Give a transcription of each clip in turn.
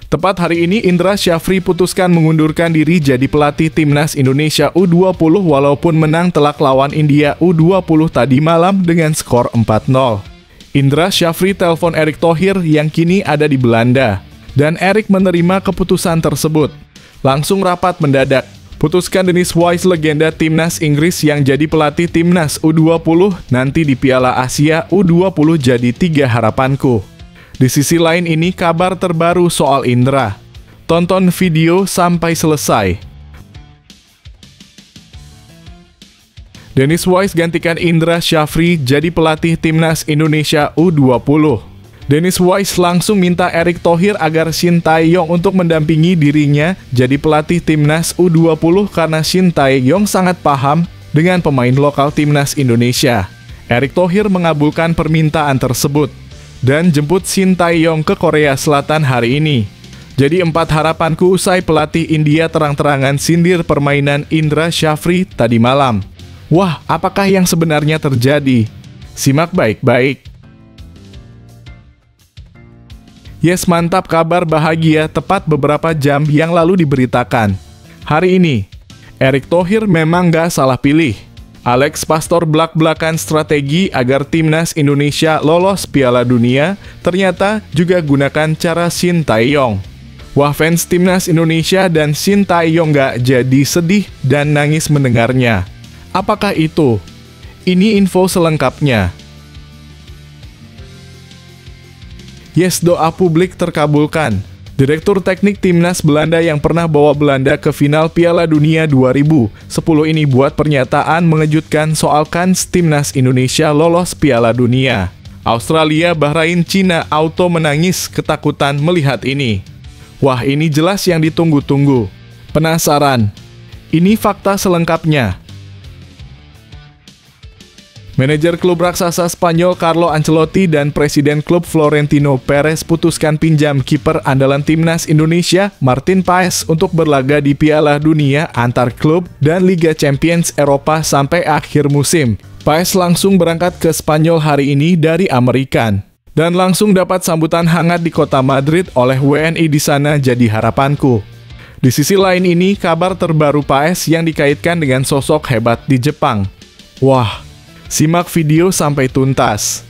Tepat hari ini, Indra Syafri putuskan mengundurkan diri jadi pelatih Timnas Indonesia U20 walaupun menang telak lawan India U20 tadi malam dengan skor 4-0. Indra Syafri telepon Erick Thohir yang kini ada di Belanda. Dan Erick menerima keputusan tersebut. Langsung rapat mendadak. Putuskan Dennis Wise, legenda Timnas Inggris yang jadi pelatih Timnas U20 nanti di Piala Asia U20 jadi 3 harapanku. Di sisi lain ini kabar terbaru soal Indra. Tonton video sampai selesai. Dennis Wise gantikan Indra Syafri jadi pelatih Timnas Indonesia U20. Dennis Wise langsung minta Erick Thohir agar Shin Tae-yong untuk mendampingi dirinya jadi pelatih Timnas U20 karena Shin Tae-yong sangat paham dengan pemain lokal Timnas Indonesia. Erick Thohir mengabulkan permintaan tersebut dan jemput Shin Tae-yong ke Korea Selatan hari ini. Jadi 4 harapanku usai pelatih India terang-terangan sindir permainan Indra Syafri tadi malam. Wah, apakah yang sebenarnya terjadi? Simak baik-baik. Yes, mantap, kabar bahagia tepat beberapa jam yang lalu diberitakan. Hari ini, Erick Thohir memang gak salah pilih. Alex Pastor belak-belakan strategi agar Timnas Indonesia lolos Piala Dunia, ternyata juga gunakan cara Shin Tae-yong. Wah, fans Timnas Indonesia dan Shin Tae-yong gak jadi sedih dan nangis mendengarnya. Apakah itu? Ini info selengkapnya. Yes, doa publik terkabulkan. Direktur Teknik Timnas Belanda yang pernah bawa Belanda ke final Piala Dunia 2010 ini buat pernyataan mengejutkan soal kans Timnas Indonesia lolos Piala Dunia. Australia, Bahrain, Cina auto menangis ketakutan melihat ini. Wah, ini jelas yang ditunggu-tunggu. Penasaran? Ini fakta selengkapnya. Manajer klub raksasa Spanyol Carlo Ancelotti dan Presiden klub Florentino Perez putuskan pinjam kiper andalan Timnas Indonesia Martin Paes untuk berlaga di Piala Dunia antar klub dan Liga Champions Eropa sampai akhir musim. Paes langsung berangkat ke Spanyol hari ini dari Amerika dan langsung dapat sambutan hangat di kota Madrid oleh WNI di sana jadi harapanku. Di sisi lain ini kabar terbaru Paes yang dikaitkan dengan sosok hebat di Jepang. Wah, simak video sampai tuntas.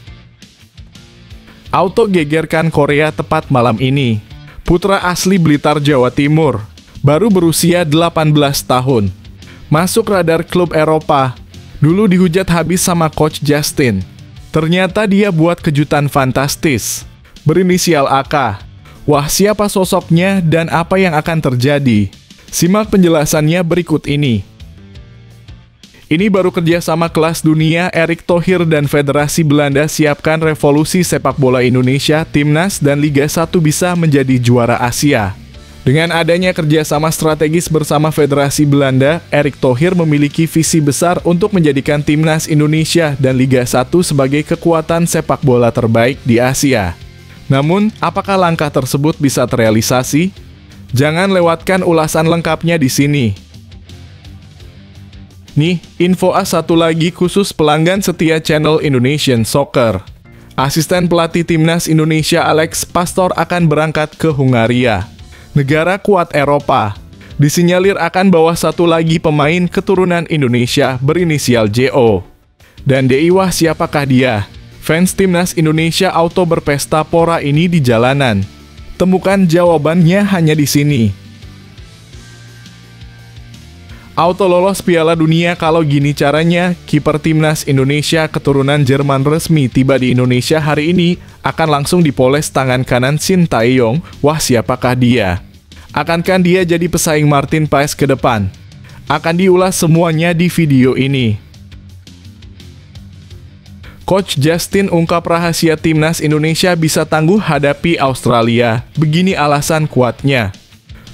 Auto gegerkan Korea tepat malam ini. Putra asli Blitar, Jawa Timur, baru berusia 18 tahun. Masuk radar klub Eropa. Dulu dihujat habis sama Coach Justin. Ternyata dia buat kejutan fantastis. Berinisial AK. Wah, siapa sosoknya dan apa yang akan terjadi? Simak penjelasannya berikut ini. Ini baru kerjasama kelas dunia. Erick Thohir dan Federasi Belanda siapkan revolusi sepak bola Indonesia, Timnas dan Liga 1 bisa menjadi juara Asia. Dengan adanya kerjasama strategis bersama Federasi Belanda, Erick Thohir memiliki visi besar untuk menjadikan Timnas Indonesia dan Liga 1 sebagai kekuatan sepak bola terbaik di Asia. Namun, apakah langkah tersebut bisa terrealisasi? Jangan lewatkan ulasan lengkapnya di sini. Nih, info A1 lagi khusus pelanggan setia channel Indonesian Soccer. Asisten pelatih Timnas Indonesia Alex Pastor akan berangkat ke Hungaria, negara kuat Eropa. Disinyalir akan bawa satu lagi pemain keturunan Indonesia berinisial JO. Dan wah, siapakah dia? Fans Timnas Indonesia auto berpesta pora ini di jalanan. Temukan jawabannya hanya di sini. Auto lolos Piala Dunia kalau gini caranya. Kiper Timnas Indonesia keturunan Jerman resmi tiba di Indonesia hari ini, akan langsung dipoles tangan kanan Shin Tae-yong. Wah, siapakah dia? Akankah dia jadi pesaing Martin Paes ke depan? Akan diulas semuanya di video ini. Coach Justin ungkap rahasia Timnas Indonesia bisa tangguh hadapi Australia. Begini alasan kuatnya.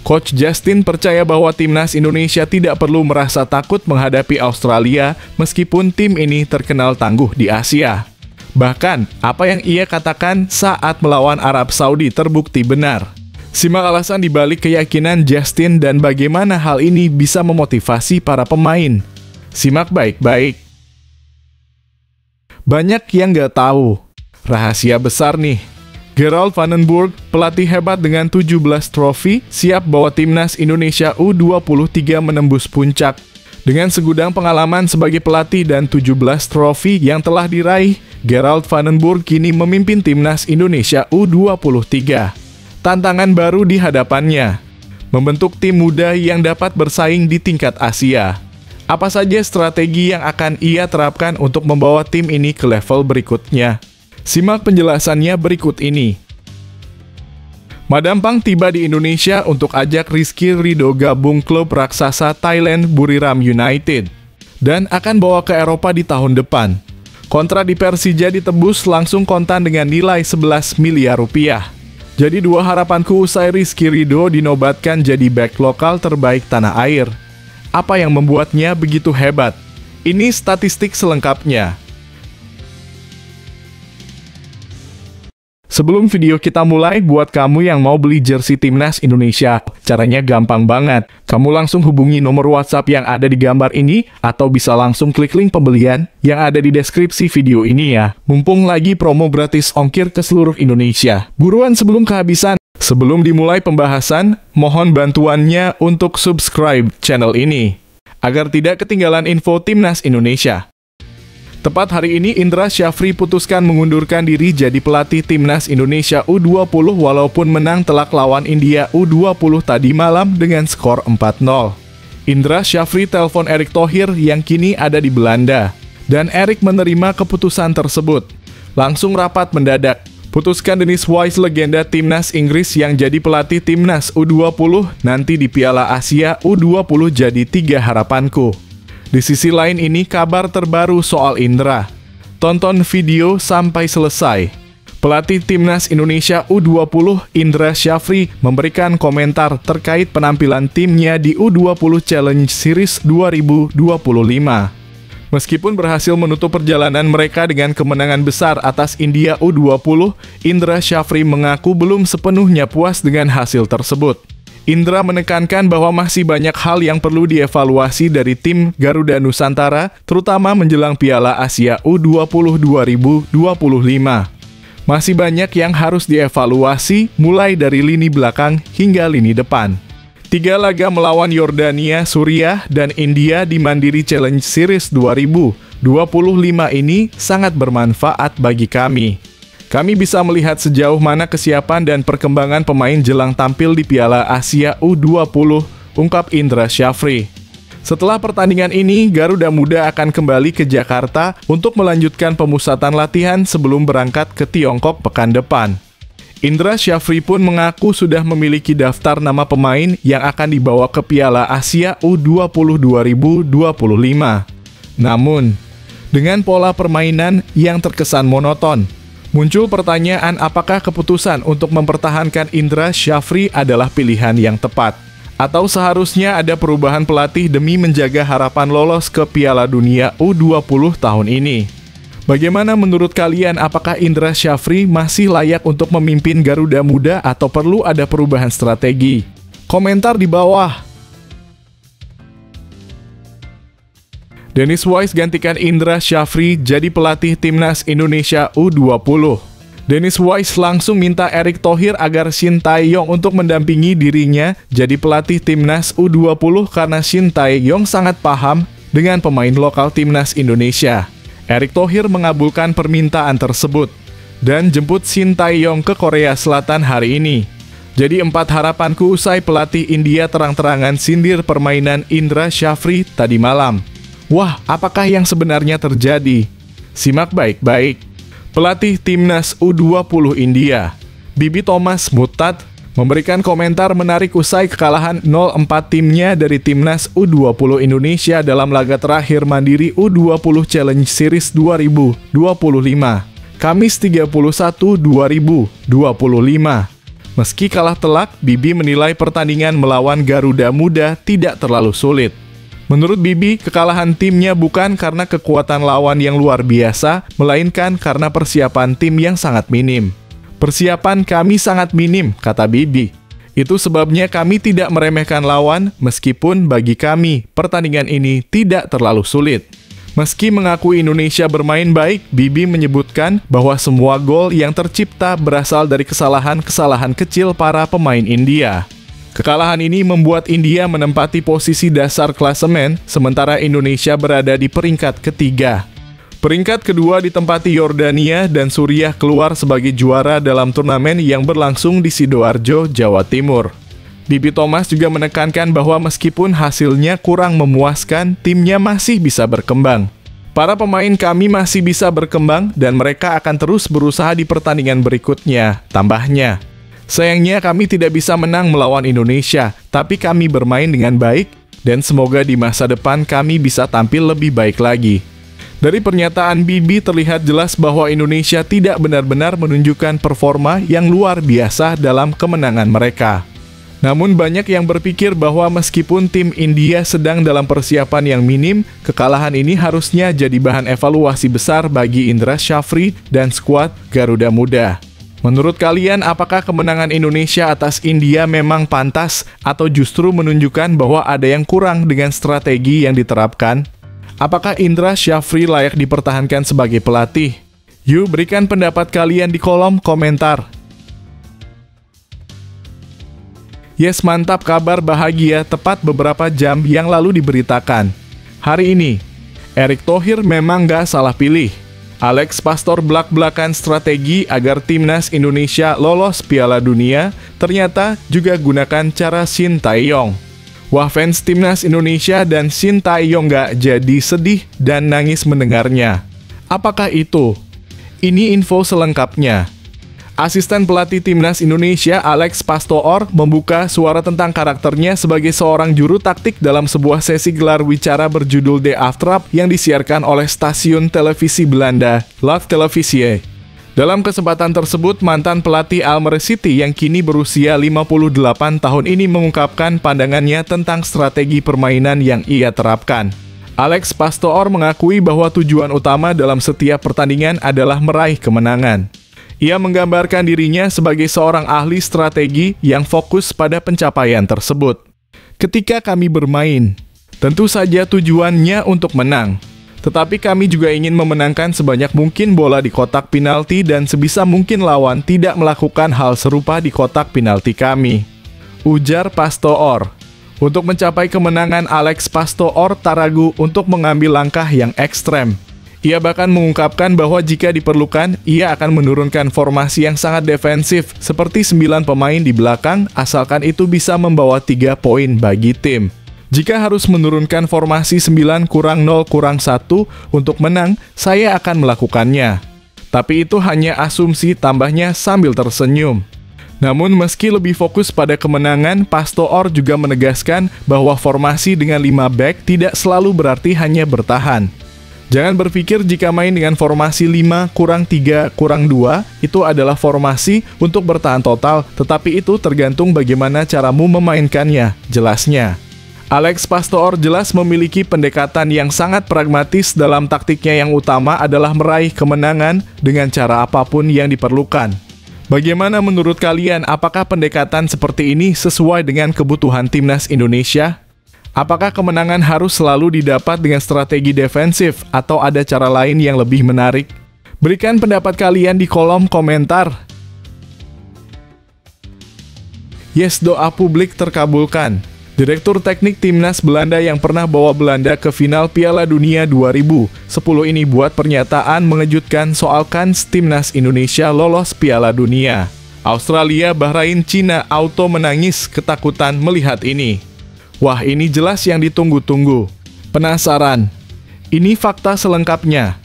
Coach Justin percaya bahwa Timnas Indonesia tidak perlu merasa takut menghadapi Australia meskipun tim ini terkenal tangguh di Asia. Bahkan, apa yang ia katakan saat melawan Arab Saudi terbukti benar. Simak alasan dibalik keyakinan Justin dan bagaimana hal ini bisa memotivasi para pemain. Simak baik-baik. Banyak yang nggak tahu. Rahasia besar nih. Gerald van den Burg, pelatih hebat dengan 17 trofi, siap bawa timnas Indonesia U23 menembus puncak. Dengan segudang pengalaman sebagai pelatih dan 17 trofi yang telah diraih, Gerald van den Burg kini memimpin timnas Indonesia U23. Tantangan baru di hadapannya, membentuk tim muda yang dapat bersaing di tingkat Asia. Apa saja strategi yang akan ia terapkan untuk membawa tim ini ke level berikutnya? Simak penjelasannya berikut ini. Madam Pang tiba di Indonesia untuk ajak Rizky Ridho gabung klub raksasa Thailand Buriram United dan akan bawa ke Eropa di tahun depan. Kontrak di Persija ditebus langsung kontan dengan nilai 11 miliar rupiah. Jadi dua harapanku usai Rizky Ridho dinobatkan jadi bek lokal terbaik tanah air. Apa yang membuatnya begitu hebat? Ini statistik selengkapnya. Sebelum video kita mulai, buat kamu yang mau beli jersey timnas Indonesia, caranya gampang banget. Kamu langsung hubungi nomor WhatsApp yang ada di gambar ini, atau bisa langsung klik link pembelian yang ada di deskripsi video ini ya. Mumpung lagi promo gratis ongkir ke seluruh Indonesia. Buruan sebelum kehabisan. Sebelum dimulai pembahasan, mohon bantuannya untuk subscribe channel ini, agar tidak ketinggalan info timnas Indonesia. Tepat hari ini, Indra Syafri putuskan mengundurkan diri jadi pelatih timnas Indonesia U20 walaupun menang telak lawan India U20 tadi malam dengan skor 4-0. Indra Syafri telepon Erick Thohir yang kini ada di Belanda, dan Erick menerima keputusan tersebut. Langsung rapat mendadak. Putuskan Dennis Wise, legenda timnas Inggris yang jadi pelatih timnas U20 nanti di Piala Asia U20 jadi 3 harapanku. Di sisi lain ini kabar terbaru soal Indra. Tonton video sampai selesai. Pelatih timnas Indonesia U20 Indra Syafri memberikan komentar terkait penampilan timnya di U20 Challenge Series 2025. Meskipun berhasil menutup perjalanan mereka dengan kemenangan besar atas India U20, Indra Syafri mengaku belum sepenuhnya puas dengan hasil tersebut. Indra menekankan bahwa masih banyak hal yang perlu dievaluasi dari tim Garuda Nusantara, terutama menjelang Piala Asia U20 2025. Masih banyak yang harus dievaluasi, mulai dari lini belakang hingga lini depan. 3 laga melawan Yordania, Suriah, dan India di Mandiri Challenge Series 2025 ini sangat bermanfaat bagi kami. Kami bisa melihat sejauh mana kesiapan dan perkembangan pemain jelang tampil di Piala Asia U20, ungkap Indra Syafri. Setelah pertandingan ini, Garuda Muda akan kembali ke Jakarta untuk melanjutkan pemusatan latihan sebelum berangkat ke Tiongkok pekan depan. Indra Syafri pun mengaku sudah memiliki daftar nama pemain yang akan dibawa ke Piala Asia U20 2025. Namun, dengan pola permainan yang terkesan monoton, muncul pertanyaan apakah keputusan untuk mempertahankan Indra Syafri adalah pilihan yang tepat, atau seharusnya ada perubahan pelatih demi menjaga harapan lolos ke Piala Dunia U20 tahun ini. Bagaimana menurut kalian, apakah Indra Syafri masih layak untuk memimpin Garuda Muda atau perlu ada perubahan strategi? Komentar di bawah. Dennis Wise gantikan Indra Syafri jadi pelatih timnas Indonesia U20. Dennis Wise langsung minta Erick Thohir agar Shin Tae-yong untuk mendampingi dirinya jadi pelatih timnas U20 karena Shin Tae-yong sangat paham dengan pemain lokal timnas Indonesia. Erick Thohir mengabulkan permintaan tersebut dan jemput Shin Tae-yong ke Korea Selatan hari ini. Jadi 4 harapanku usai pelatih India terang-terangan sindir permainan Indra Syafri tadi malam. Wah, apakah yang sebenarnya terjadi? Simak baik-baik. Pelatih timnas U20 India, Bibi Thomas Muttad, memberikan komentar menarik usai kekalahan 0-4 timnya dari timnas U20 Indonesia dalam laga terakhir Mandiri U20 Challenge Series 2025, Kamis 31/2025. Meski kalah telak, Bibi menilai pertandingan melawan Garuda Muda tidak terlalu sulit. Menurut Bibi, kekalahan timnya bukan karena kekuatan lawan yang luar biasa, melainkan karena persiapan tim yang sangat minim. Persiapan kami sangat minim, kata Bibi. Itu sebabnya kami tidak meremehkan lawan, meskipun bagi kami, pertandingan ini tidak terlalu sulit. Meski mengakui Indonesia bermain baik, Bibi menyebutkan bahwa semua gol yang tercipta berasal dari kesalahan-kesalahan kecil para pemain India. Kekalahan ini membuat India menempati posisi dasar klasemen, sementara Indonesia berada di peringkat ketiga. Peringkat kedua ditempati Yordania dan Suriah keluar sebagai juara dalam turnamen yang berlangsung di Sidoarjo, Jawa Timur. Bibi Thomas juga menekankan bahwa meskipun hasilnya kurang memuaskan, timnya masih bisa berkembang. Para pemain kami masih bisa berkembang dan mereka akan terus berusaha di pertandingan berikutnya, tambahnya. Sayangnya kami tidak bisa menang melawan Indonesia, tapi kami bermain dengan baik dan semoga di masa depan kami bisa tampil lebih baik lagi. Dari pernyataan Bibi terlihat jelas bahwa Indonesia tidak benar-benar menunjukkan performa yang luar biasa dalam kemenangan mereka. Namun banyak yang berpikir bahwa meskipun tim India sedang dalam persiapan yang minim, kekalahan ini harusnya jadi bahan evaluasi besar bagi Indra Syafri dan skuad Garuda Muda. Menurut kalian, apakah kemenangan Indonesia atas India memang pantas atau justru menunjukkan bahwa ada yang kurang dengan strategi yang diterapkan? Apakah Indra Syafri layak dipertahankan sebagai pelatih? Yuk berikan pendapat kalian di kolom komentar. Yes, mantap, kabar bahagia tepat beberapa jam yang lalu diberitakan. Hari ini, Erick Thohir memang gak salah pilih. Alex Pastor belak-belakan strategi agar timnas Indonesia lolos Piala Dunia, ternyata juga gunakan cara Shin Tae-yong. Wah, fans timnas Indonesia dan Shin Tae-yong gak jadi sedih dan nangis mendengarnya. Apakah itu? Ini info selengkapnya. Asisten pelatih timnas Indonesia Alex Pastoor membuka suara tentang karakternya sebagai seorang juru taktik dalam sebuah sesi gelar wicara berjudul The Aftrap yang disiarkan oleh stasiun televisi Belanda, Love Televisie. Dalam kesempatan tersebut, mantan pelatih Almere City yang kini berusia 58 tahun ini mengungkapkan pandangannya tentang strategi permainan yang ia terapkan. Alex Pastoor mengakui bahwa tujuan utama dalam setiap pertandingan adalah meraih kemenangan. Ia menggambarkan dirinya sebagai seorang ahli strategi yang fokus pada pencapaian tersebut. Ketika kami bermain, tentu saja tujuannya untuk menang. Tetapi kami juga ingin memenangkan sebanyak mungkin bola di kotak penalti dan sebisa mungkin lawan tidak melakukan hal serupa di kotak penalti kami, ujar Pastoor. Untuk mencapai kemenangan, Alex Pastoor tak ragu untuk mengambil langkah yang ekstrem. Ia bahkan mengungkapkan bahwa jika diperlukan, ia akan menurunkan formasi yang sangat defensif seperti 9 pemain di belakang, asalkan itu bisa membawa 3 poin bagi tim. Jika harus menurunkan formasi 9-0-1 untuk menang, saya akan melakukannya. Tapi itu hanya asumsi, tambahnya sambil tersenyum. Namun meski lebih fokus pada kemenangan, Pastoor juga menegaskan bahwa formasi dengan 5 back tidak selalu berarti hanya bertahan. Jangan berpikir jika main dengan formasi 5-3-2 itu adalah formasi untuk bertahan total, tetapi itu tergantung bagaimana caramu memainkannya, jelasnya. Alex Pastoor jelas memiliki pendekatan yang sangat pragmatis dalam taktiknya yang utama adalah meraih kemenangan dengan cara apapun yang diperlukan. Bagaimana menurut kalian, apakah pendekatan seperti ini sesuai dengan kebutuhan timnas Indonesia? Apakah kemenangan harus selalu didapat dengan strategi defensif atau ada cara lain yang lebih menarik? Berikan pendapat kalian di kolom komentar. Yes, doa publik terkabulkan. Direktur teknik timnas Belanda yang pernah bawa Belanda ke final Piala Dunia 2010 ini buat pernyataan mengejutkan soal kans timnas Indonesia lolos Piala Dunia. Australia, Bahrain, Cina auto menangis ketakutan melihat ini. Wah, ini jelas yang ditunggu-tunggu. Penasaran? Ini fakta selengkapnya.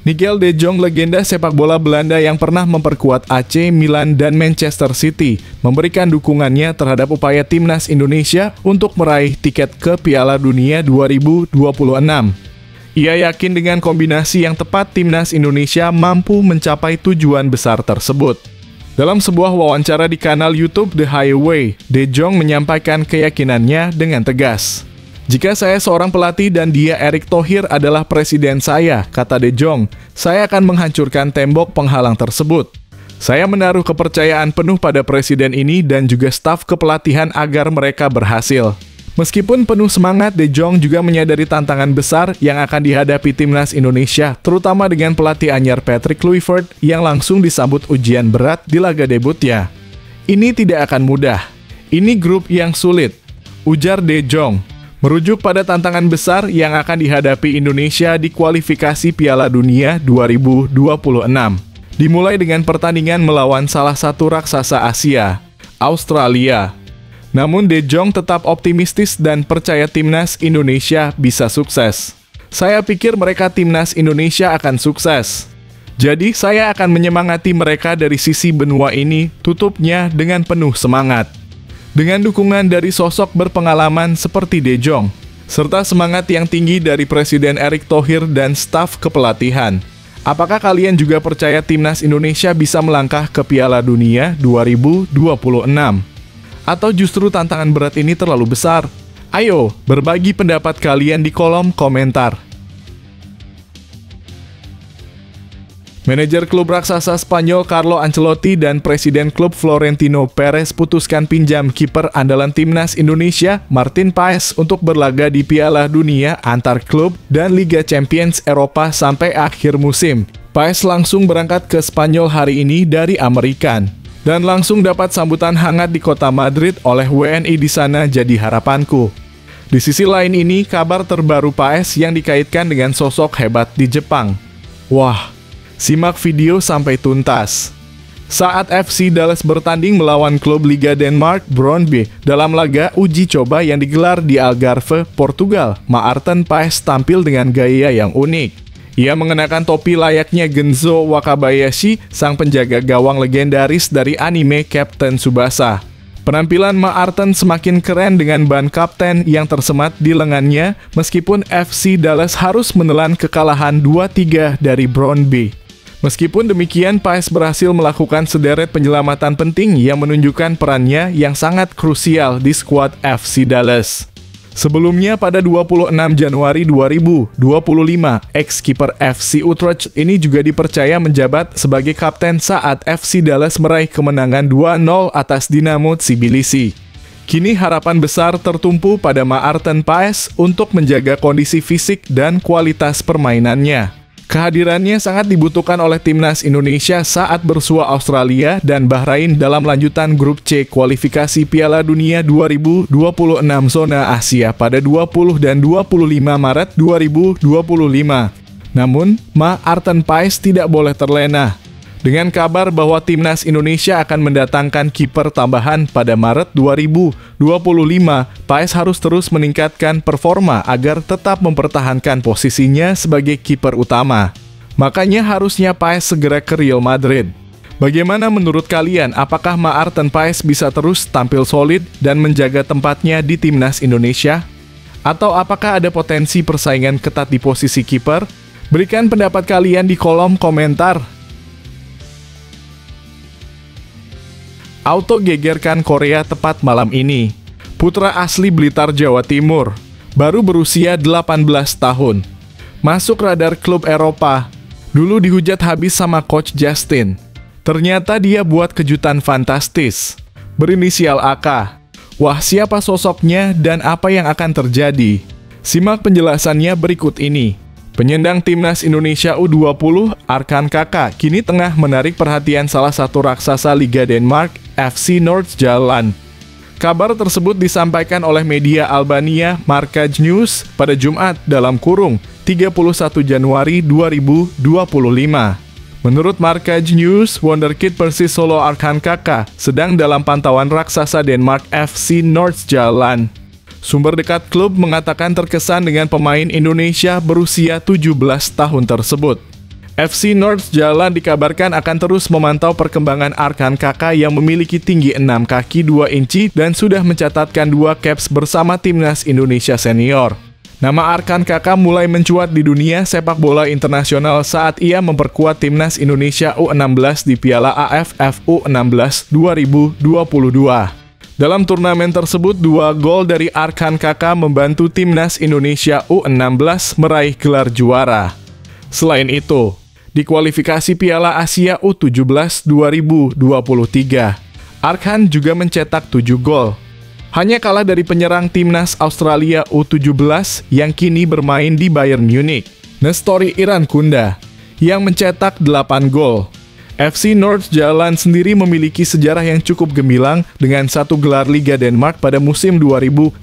Nigel de Jong, legenda sepak bola Belanda yang pernah memperkuat AC Milan dan Manchester City, memberikan dukungannya terhadap upaya timnas Indonesia untuk meraih tiket ke Piala Dunia 2026. Ia yakin dengan kombinasi yang tepat timnas Indonesia mampu mencapai tujuan besar tersebut. Dalam sebuah wawancara di kanal YouTube The Highway, De Jong menyampaikan keyakinannya dengan tegas. Jika saya seorang pelatih dan dia Erick Thohir adalah presiden saya, kata De Jong, saya akan menghancurkan tembok penghalang tersebut. Saya menaruh kepercayaan penuh pada presiden ini dan juga staf kepelatihan agar mereka berhasil. Meskipun penuh semangat, De Jong juga menyadari tantangan besar yang akan dihadapi timnas Indonesia, terutama dengan pelatih anyar Patrick Kluivert yang langsung disambut ujian berat di laga debutnya. Ini tidak akan mudah. Ini grup yang sulit, ujar De Jong, merujuk pada tantangan besar yang akan dihadapi Indonesia di kualifikasi Piala Dunia 2026. Dimulai dengan pertandingan melawan salah satu raksasa Asia, Australia. Namun De Jong tetap optimistis dan percaya timnas Indonesia bisa sukses. Saya pikir mereka timnas Indonesia akan sukses. Jadi saya akan menyemangati mereka dari sisi benua ini, tutupnya dengan penuh semangat. Dengan dukungan dari sosok berpengalaman seperti De Jong, serta semangat yang tinggi dari Presiden Erick Thohir dan staf kepelatihan. Apakah kalian juga percaya timnas Indonesia bisa melangkah ke Piala Dunia 2026? Atau justru tantangan berat ini terlalu besar? Ayo, berbagi pendapat kalian di kolom komentar. Manajer klub raksasa Spanyol Carlo Ancelotti dan Presiden klub Florentino Perez putuskan pinjam kiper andalan timnas Indonesia, Martin Paes, untuk berlaga di Piala Dunia antar klub dan Liga Champions Eropa sampai akhir musim. Paes langsung berangkat ke Spanyol hari ini dari Amerika dan langsung dapat sambutan hangat di kota Madrid oleh WNI di sana, jadi harapanku. Di sisi lain ini, kabar terbaru Paes yang dikaitkan dengan sosok hebat di Jepang. Wah, simak video sampai tuntas. Saat FC Dallas bertanding melawan klub Liga Denmark Brøndby dalam laga uji coba yang digelar di Algarve, Portugal, Maarten Paes tampil dengan gaya yang unik. Ia mengenakan topi layaknya Genzo Wakabayashi, sang penjaga gawang legendaris dari anime Captain Tsubasa. Penampilan Maarten semakin keren dengan ban kapten yang tersemat di lengannya, meskipun FC Dallas harus menelan kekalahan 2-3 dari Brøndby. Meskipun demikian, Paes berhasil melakukan sederet penyelamatan penting yang menunjukkan perannya yang sangat krusial di skuad FC Dallas. Sebelumnya pada 26 Januari 2025, ex-kiper FC Utrecht ini juga dipercaya menjabat sebagai kapten saat FC Dallas meraih kemenangan 2-0 atas Dinamo Tbilisi. Kini harapan besar tertumpu pada Maarten Paes untuk menjaga kondisi fisik dan kualitas permainannya. Kehadirannya sangat dibutuhkan oleh timnas Indonesia saat bersua Australia dan Bahrain dalam lanjutan grup C kualifikasi Piala Dunia 2026 zona Asia pada 20 dan 25 Maret 2025. Namun, Maarten Paes tidak boleh terlena. Dengan kabar bahwa timnas Indonesia akan mendatangkan kiper tambahan pada Maret 2025, Paes harus terus meningkatkan performa agar tetap mempertahankan posisinya sebagai kiper utama. Makanya harusnya Paes segera ke Real Madrid. Bagaimana menurut kalian? Apakah Maarten Paes bisa terus tampil solid dan menjaga tempatnya di timnas Indonesia? Atau apakah ada potensi persaingan ketat di posisi kiper? Berikan pendapat kalian di kolom komentar. Auto gegerkan Korea tepat malam ini. Putra asli Blitar, Jawa Timur, baru berusia 18 tahun. Masuk radar klub Eropa. Dulu dihujat habis sama Coach Justin. Ternyata dia buat kejutan fantastis. Berinisial AK. Wah, siapa sosoknya dan apa yang akan terjadi? Simak penjelasannya berikut ini. Penyandang timnas Indonesia U20, Arkan Kaka, kini tengah menarik perhatian salah satu raksasa Liga Denmark, FC Nordsjælland. Kabar tersebut disampaikan oleh media Albania Markaz News pada Jumat dalam kurung 31 Januari 2025. Menurut Markaz News, wonderkid Persis Solo Arkan Kaka sedang dalam pantauan raksasa Denmark FC Nordsjælland. Sumber dekat klub mengatakan terkesan dengan pemain Indonesia berusia 17 tahun tersebut. FC Nordsjælland dikabarkan akan terus memantau perkembangan Arkan Kaka yang memiliki tinggi 6 kaki 2 inci dan sudah mencatatkan 2 caps bersama timnas Indonesia senior. Nama Arkan Kaka mulai mencuat di dunia sepak bola internasional saat ia memperkuat timnas Indonesia U16 di Piala AFF U16 2022. Dalam turnamen tersebut, 2 gol dari Arkan Kaka membantu timnas Indonesia U16 meraih gelar juara. Selain itu, di kualifikasi Piala Asia U17 2023, Arkan juga mencetak 7 gol. Hanya kalah dari penyerang timnas Australia U17 yang kini bermain di Bayern Munich, Nestori Irankunda, yang mencetak 8 gol. FC Nordsjælland sendiri memiliki sejarah yang cukup gemilang dengan 1 gelar Liga Denmark pada musim 2011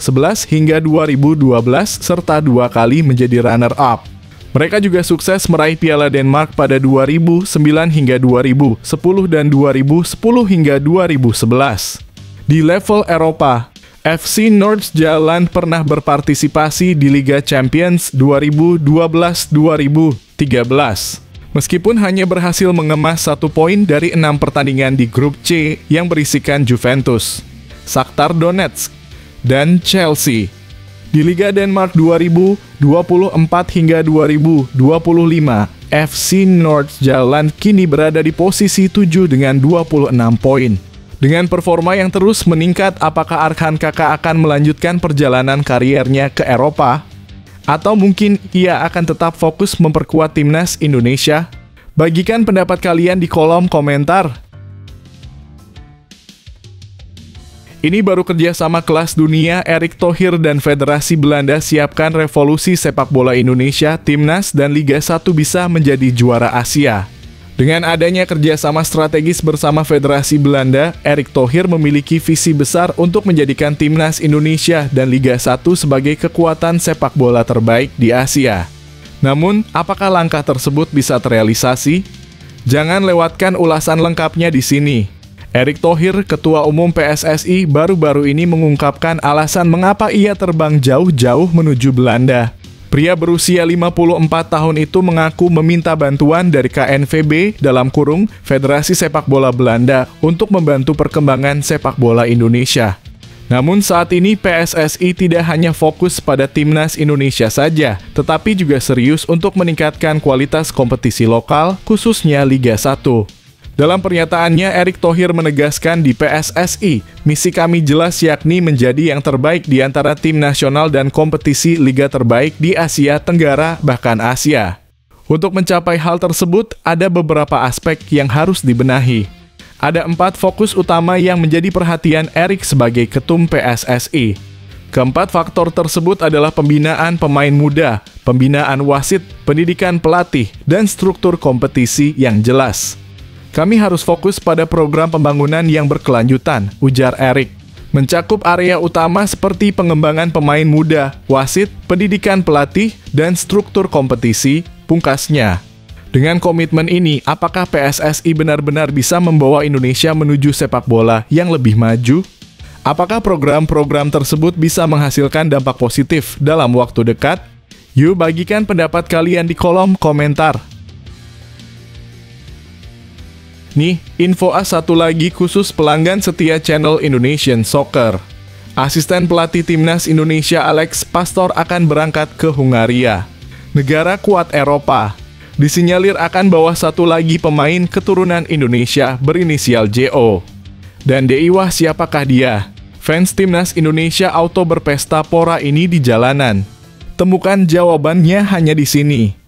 hingga 2012 serta 2 kali menjadi runner-up. Mereka juga sukses meraih Piala Denmark pada 2009 hingga 2010 dan 2010 hingga 2011. Di level Eropa, FC Nordsjælland pernah berpartisipasi di Liga Champions 2012-2013. Meskipun hanya berhasil mengemas 1 poin dari 6 pertandingan di grup C yang berisikan Juventus, Shakhtar Donetsk, dan Chelsea. Di Liga Denmark 2024 hingga 2025, FC Nordsjælland kini berada di posisi 7 dengan 26 poin. Dengan performa yang terus meningkat, apakah Arhan Kakak akan melanjutkan perjalanan kariernya ke Eropa? Atau mungkin ia akan tetap fokus memperkuat timnas Indonesia? Bagikan pendapat kalian di kolom komentar. Ini baru kerjasama kelas dunia. Erick Thohir dan Federasi Belanda siapkan revolusi sepak bola Indonesia, timnas dan Liga 1 bisa menjadi juara Asia. Dengan adanya kerjasama strategis bersama Federasi Belanda, Erick Thohir memiliki visi besar untuk menjadikan timnas Indonesia dan Liga 1 sebagai kekuatan sepak bola terbaik di Asia. Namun, apakah langkah tersebut bisa terrealisasi? Jangan lewatkan ulasan lengkapnya di sini. Erick Thohir, Ketua Umum PSSI, baru-baru ini mengungkapkan alasan mengapa ia terbang jauh-jauh menuju Belanda. Pria berusia 54 tahun itu mengaku meminta bantuan dari KNVB (Federasi Sepak Bola Belanda) untuk membantu perkembangan sepak bola Indonesia. Namun saat ini PSSI tidak hanya fokus pada timnas Indonesia saja, tetapi juga serius untuk meningkatkan kualitas kompetisi lokal, khususnya Liga 1. Dalam pernyataannya, Erick Thohir menegaskan di PSSI, misi kami jelas yakni menjadi yang terbaik di antara tim nasional dan kompetisi liga terbaik di Asia Tenggara, bahkan Asia. Untuk mencapai hal tersebut, ada beberapa aspek yang harus dibenahi. Ada 4 fokus utama yang menjadi perhatian Erick sebagai ketum PSSI. Keempat faktor tersebut adalah pembinaan pemain muda, pembinaan wasit, pendidikan pelatih, dan struktur kompetisi yang jelas. Kami harus fokus pada program pembangunan yang berkelanjutan, ujar Erick. Mencakup area utama seperti pengembangan pemain muda, wasit, pendidikan pelatih, dan struktur kompetisi, pungkasnya. Dengan komitmen ini, apakah PSSI benar-benar bisa membawa Indonesia menuju sepak bola yang lebih maju? Apakah program-program tersebut bisa menghasilkan dampak positif dalam waktu dekat? Yuk bagikan pendapat kalian di kolom komentar. Nih, info satu lagi khusus pelanggan setia channel Indonesian Soccer. Asisten pelatih timnas Indonesia Alex Pastor akan berangkat ke Hungaria, negara kuat Eropa. Disinyalir akan bawa 1 lagi pemain keturunan Indonesia berinisial JO. Dan Deiwah, siapakah dia? Fans timnas Indonesia auto berpesta pora ini di jalanan. Temukan jawabannya hanya di sini.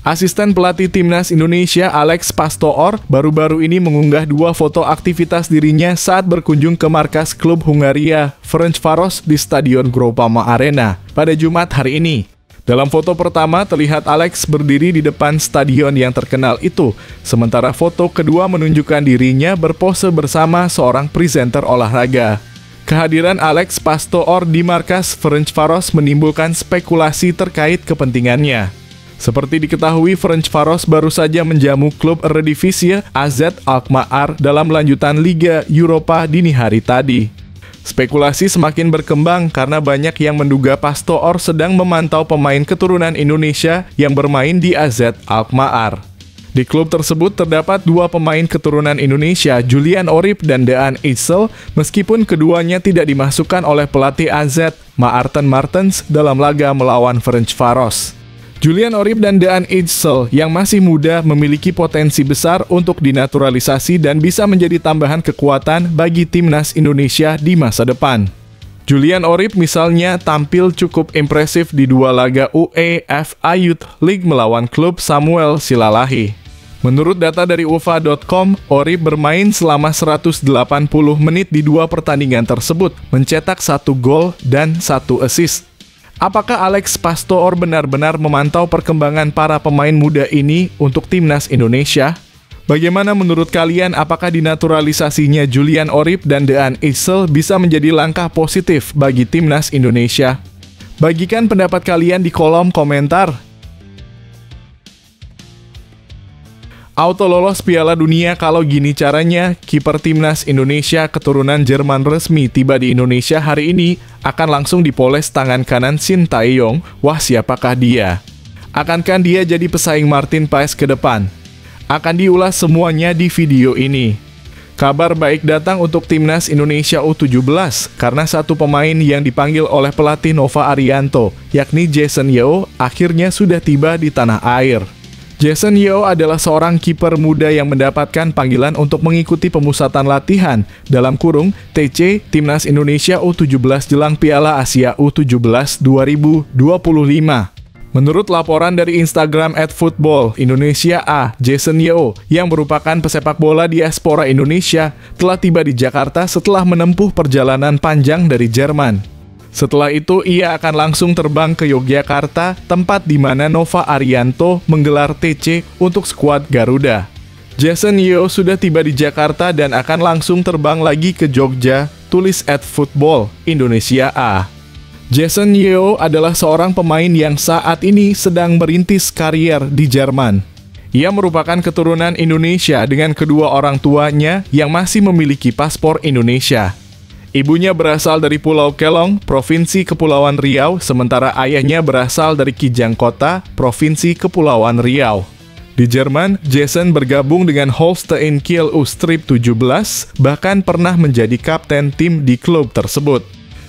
Asisten pelatih timnas Indonesia Alex Pastor baru-baru ini mengunggah 2 foto aktivitas dirinya saat berkunjung ke markas klub Hungaria Ferencváros di Stadion Groupama Arena pada Jumat hari ini. Dalam foto pertama terlihat Alex berdiri di depan stadion yang terkenal itu, sementara foto kedua menunjukkan dirinya berpose bersama seorang presenter olahraga. Kehadiran Alex Pastor di markas Ferencváros menimbulkan spekulasi terkait kepentingannya. Seperti diketahui, Ferencváros baru saja menjamu klub Eredivisie AZ Alkmaar dalam lanjutan Liga Eropa dini hari tadi. Spekulasi semakin berkembang karena banyak yang menduga Pastor sedang memantau pemain keturunan Indonesia yang bermain di AZ Alkmaar. Di klub tersebut terdapat 2 pemain keturunan Indonesia, Julian Orip dan Daan Ijsel, meskipun keduanya tidak dimasukkan oleh pelatih AZ, Maarten Martens, dalam laga melawan Ferencváros. Julian Orip dan Daan Ijsel yang masih muda memiliki potensi besar untuk dinaturalisasi dan bisa menjadi tambahan kekuatan bagi timnas Indonesia di masa depan. Julian Orip misalnya tampil cukup impresif di 2 laga UEFA Youth League melawan klub Samuel Silalahi. Menurut data dari ufa.com, Orip bermain selama 180 menit di 2 pertandingan tersebut, mencetak 1 gol dan 1 assist. Apakah Alex Pastoor benar-benar memantau perkembangan para pemain muda ini untuk timnas Indonesia? Bagaimana menurut kalian, apakah dinaturalisasinya Julian Orip dan Dean Eysel bisa menjadi langkah positif bagi timnas Indonesia? Bagikan pendapat kalian di kolom komentar. Auto lolos Piala Dunia kalau gini caranya, kiper timnas Indonesia keturunan Jerman resmi tiba di Indonesia hari ini, akan langsung dipoles tangan kanan Shin Tae-yong. Wah, siapakah dia? Akankah dia jadi pesaing Martin Paes ke depan? Akan diulas semuanya di video ini. Kabar baik datang untuk timnas Indonesia U17, karena satu pemain yang dipanggil oleh pelatih Nova Arianto, yakni Jason Yeo, akhirnya sudah tiba di tanah air. Jason Yeo adalah seorang kiper muda yang mendapatkan panggilan untuk mengikuti pemusatan latihan (TC) Timnas Indonesia U17 jelang Piala Asia U17 2025. Menurut laporan dari Instagram @football_Indonesia, Jason Yeo, yang merupakan pesepak bola diaspora Indonesia, telah tiba di Jakarta setelah menempuh perjalanan panjang dari Jerman. Setelah itu, ia akan langsung terbang ke Yogyakarta, tempat di mana Nova Arianto menggelar TC untuk skuad Garuda. Jason Yeo sudah tiba di Jakarta dan akan langsung terbang lagi ke Jogja, tulis @football_Indonesia. Jason Yeo adalah seorang pemain yang saat ini sedang merintis karier di Jerman. Ia merupakan keturunan Indonesia dengan kedua orang tuanya yang masih memiliki paspor Indonesia. Ibunya berasal dari Pulau Kelong, Provinsi Kepulauan Riau, sementara ayahnya berasal dari Kijang Kota, Provinsi Kepulauan Riau. Di Jerman, Jason bergabung dengan Holstein Kiel U-17, bahkan pernah menjadi kapten tim di klub tersebut.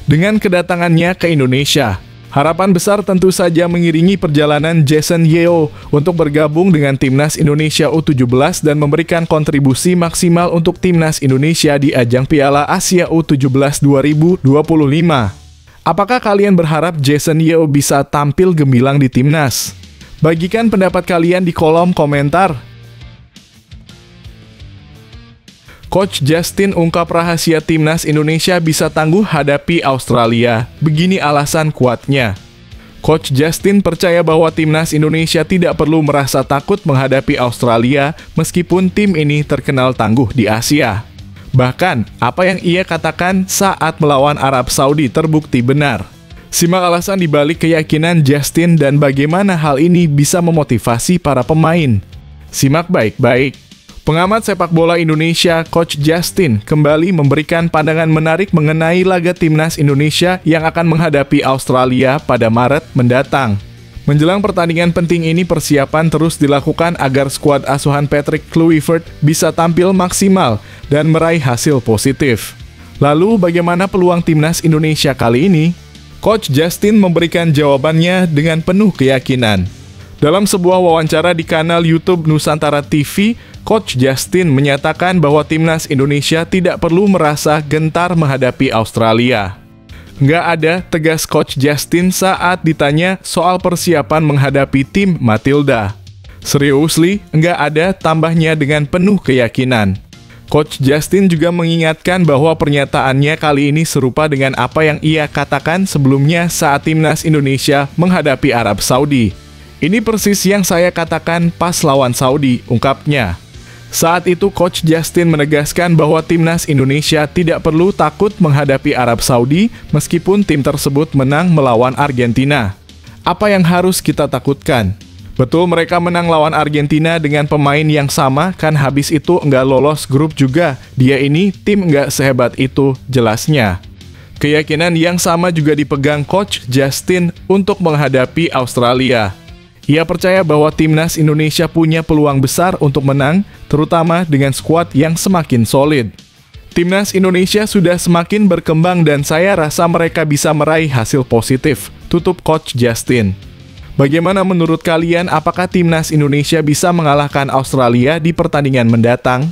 Dengan kedatangannya ke Indonesia, harapan besar tentu saja mengiringi perjalanan Jason Yeo untuk bergabung dengan timnas Indonesia U17 dan memberikan kontribusi maksimal untuk timnas Indonesia di ajang Piala Asia U17 2025. Apakah kalian berharap Jason Yeo bisa tampil gemilang di timnas? Bagikan pendapat kalian di kolom komentar. Coach Justin ungkap rahasia timnas Indonesia bisa tangguh hadapi Australia. Begini alasan kuatnya. Coach Justin percaya bahwa timnas Indonesia tidak perlu merasa takut menghadapi Australia meskipun tim ini terkenal tangguh di Asia. Bahkan, apa yang ia katakan saat melawan Arab Saudi terbukti benar. Simak alasan dibalik keyakinan Justin dan bagaimana hal ini bisa memotivasi para pemain. Simak baik-baik. Pengamat sepak bola Indonesia, Coach Justin, kembali memberikan pandangan menarik mengenai laga timnas Indonesia yang akan menghadapi Australia pada Maret mendatang. Menjelang pertandingan penting ini, persiapan terus dilakukan agar skuad asuhan Patrick Kluivert bisa tampil maksimal dan meraih hasil positif. Lalu, bagaimana peluang timnas Indonesia kali ini? Coach Justin memberikan jawabannya dengan penuh keyakinan. Dalam sebuah wawancara di kanal YouTube Nusantara TV, Coach Justin menyatakan bahwa timnas Indonesia tidak perlu merasa gentar menghadapi Australia. Nggak ada, tegas Coach Justin saat ditanya soal persiapan menghadapi tim Matilda. Seriously, nggak ada, tambahnya dengan penuh keyakinan. Coach Justin juga mengingatkan bahwa pernyataannya kali ini serupa dengan apa yang ia katakan sebelumnya saat timnas Indonesia menghadapi Arab Saudi. Ini persis yang saya katakan pas lawan Saudi, ungkapnya. Saat itu Coach Justin menegaskan bahwa timnas Indonesia tidak perlu takut menghadapi Arab Saudi meskipun tim tersebut menang melawan Argentina. Apa yang harus kita takutkan? Betul mereka menang lawan Argentina dengan pemain yang sama, kan habis itu nggak lolos grup juga. Dia ini tim nggak sehebat itu, jelasnya. Keyakinan yang sama juga dipegang Coach Justin untuk menghadapi Australia. Ia percaya bahwa timnas Indonesia punya peluang besar untuk menang, terutama dengan skuad yang semakin solid. Timnas Indonesia sudah semakin berkembang dan saya rasa mereka bisa meraih hasil positif, tutup Coach Justin. Bagaimana menurut kalian, apakah timnas Indonesia bisa mengalahkan Australia di pertandingan mendatang?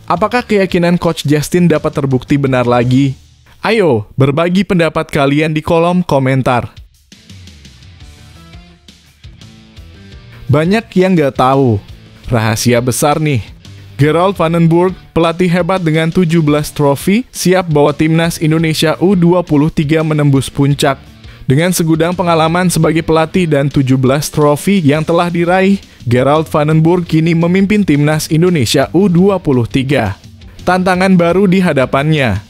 Apakah keyakinan Coach Justin dapat terbukti benar lagi? Ayo, berbagi pendapat kalian di kolom komentar. Banyak yang nggak tahu, rahasia besar nih. Gerald van den Burg, pelatih hebat dengan 17 trofi, siap bawa timnas Indonesia U23 menembus puncak. Dengan segudang pengalaman sebagai pelatih dan 17 trofi yang telah diraih, Gerald van den Burg kini memimpin timnas Indonesia U23. Tantangan baru di hadapannya,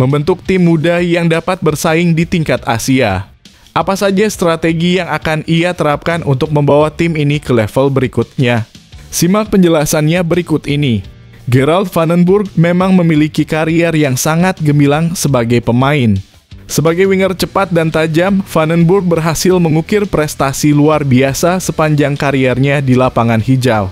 membentuk tim muda yang dapat bersaing di tingkat Asia. Apa saja strategi yang akan ia terapkan untuk membawa tim ini ke level berikutnya? Simak penjelasannya berikut ini. Gerald van den Burg memang memiliki karier yang sangat gemilang sebagai pemain. Sebagai winger cepat dan tajam, van den Burg berhasil mengukir prestasi luar biasa sepanjang kariernya di lapangan hijau.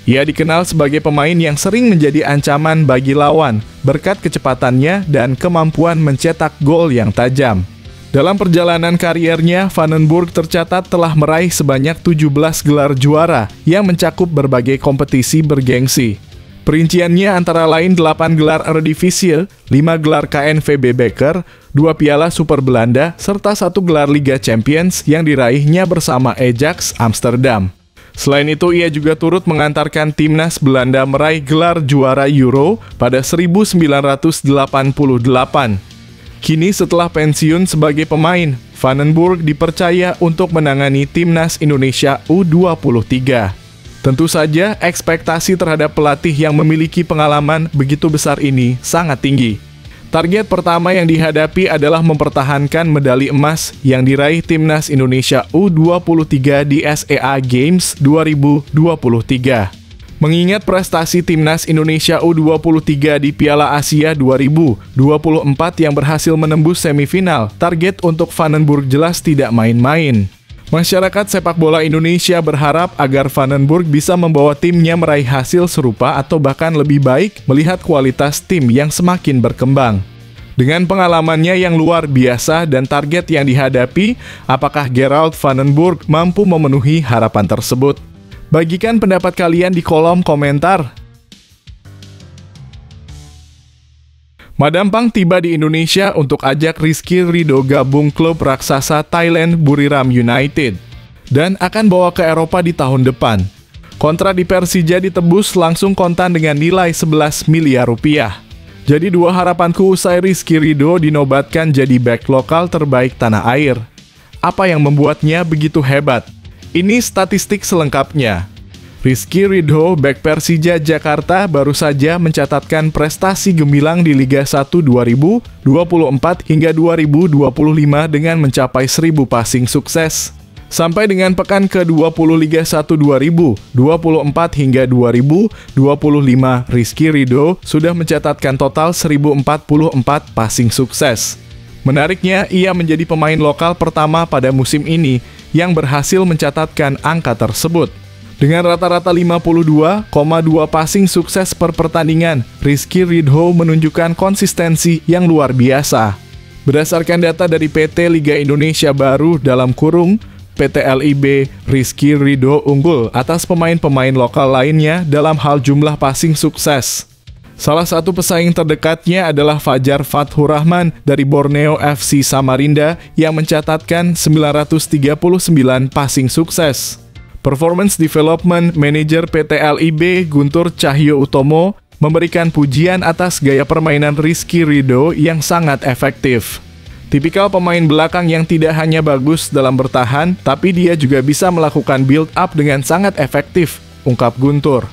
Ia dikenal sebagai pemain yang sering menjadi ancaman bagi lawan, berkat kecepatannya dan kemampuan mencetak gol yang tajam. Dalam perjalanan kariernya, van den Burg tercatat telah meraih sebanyak 17 gelar juara yang mencakup berbagai kompetisi bergengsi. Perinciannya antara lain 8 gelar Eredivisie, 5 gelar KNVB Beker, 2 piala Super Belanda, serta 1 gelar Liga Champions yang diraihnya bersama Ajax Amsterdam. Selain itu, ia juga turut mengantarkan timnas Belanda meraih gelar juara Euro pada 1988. Kini setelah pensiun sebagai pemain, van den Burg dipercaya untuk menangani timnas Indonesia U23. Tentu saja, ekspektasi terhadap pelatih yang memiliki pengalaman begitu besar ini sangat tinggi. Target pertama yang dihadapi adalah mempertahankan medali emas yang diraih timnas Indonesia U23 di SEA Games 2023. Mengingat prestasi timnas Indonesia U23 di Piala Asia 2024 yang berhasil menembus semifinal, target untuk van den Burg jelas tidak main-main. Masyarakat sepak bola Indonesia berharap agar van den Burg bisa membawa timnya meraih hasil serupa atau bahkan lebih baik melihat kualitas tim yang semakin berkembang. Dengan pengalamannya yang luar biasa dan target yang dihadapi, apakah Gerald van den Burg mampu memenuhi harapan tersebut? Bagikan pendapat kalian di kolom komentar. Madam Pang tiba di Indonesia untuk ajak Rizky Ridho gabung klub raksasa Thailand Buriram United dan akan bawa ke Eropa di tahun depan. Kontrak di Persija ditebus langsung kontan dengan nilai 11 miliar rupiah. Jadi dua harapanku usai Rizky Ridho dinobatkan jadi bek lokal terbaik tanah air. Apa yang membuatnya begitu hebat? Ini statistik selengkapnya. Rizky Ridho, bek Persija Jakarta, baru saja mencatatkan prestasi gemilang di Liga 1 2024 hingga 2025 dengan mencapai 1000 passing sukses. Sampai dengan pekan ke-20 Liga 1 2024 hingga 2025, Rizky Ridho sudah mencatatkan total 1044 passing sukses. Menariknya, ia menjadi pemain lokal pertama pada musim ini yang berhasil mencatatkan angka tersebut. Dengan rata-rata 52,2 passing sukses per pertandingan, Rizky Ridho menunjukkan konsistensi yang luar biasa. Berdasarkan data dari PT Liga Indonesia Baru dalam kurung PT LIB, Rizky Ridho unggul atas pemain-pemain lokal lainnya dalam hal jumlah passing sukses. Salah satu pesaing terdekatnya adalah Fajar Fathur Rahman dari Borneo FC Samarinda yang mencatatkan 939 passing sukses. Performance Development Manager PT LIB Guntur Cahyo Utomo memberikan pujian atas gaya permainan Rizky Ridho yang sangat efektif. Tipikal pemain belakang yang tidak hanya bagus dalam bertahan, tapi dia juga bisa melakukan build up dengan sangat efektif, ungkap Guntur.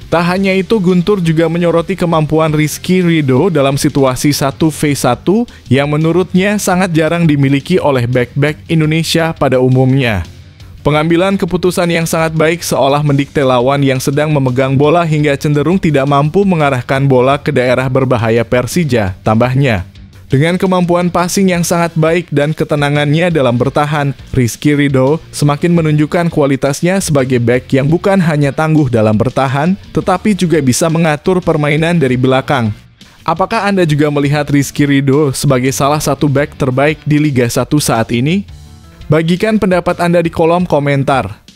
Tak hanya itu, Guntur juga menyoroti kemampuan Rizky Ridho dalam situasi 1v1 yang menurutnya sangat jarang dimiliki oleh bek-bek Indonesia pada umumnya. Pengambilan keputusan yang sangat baik seolah mendikte lawan yang sedang memegang bola hingga cenderung tidak mampu mengarahkan bola ke daerah berbahaya Persija, tambahnya. Dengan kemampuan passing yang sangat baik dan ketenangannya dalam bertahan, Rizky Ridho semakin menunjukkan kualitasnya sebagai bek yang bukan hanya tangguh dalam bertahan, tetapi juga bisa mengatur permainan dari belakang. Apakah Anda juga melihat Rizky Ridho sebagai salah satu bek terbaik di Liga 1 saat ini? Bagikan pendapat Anda di kolom komentar.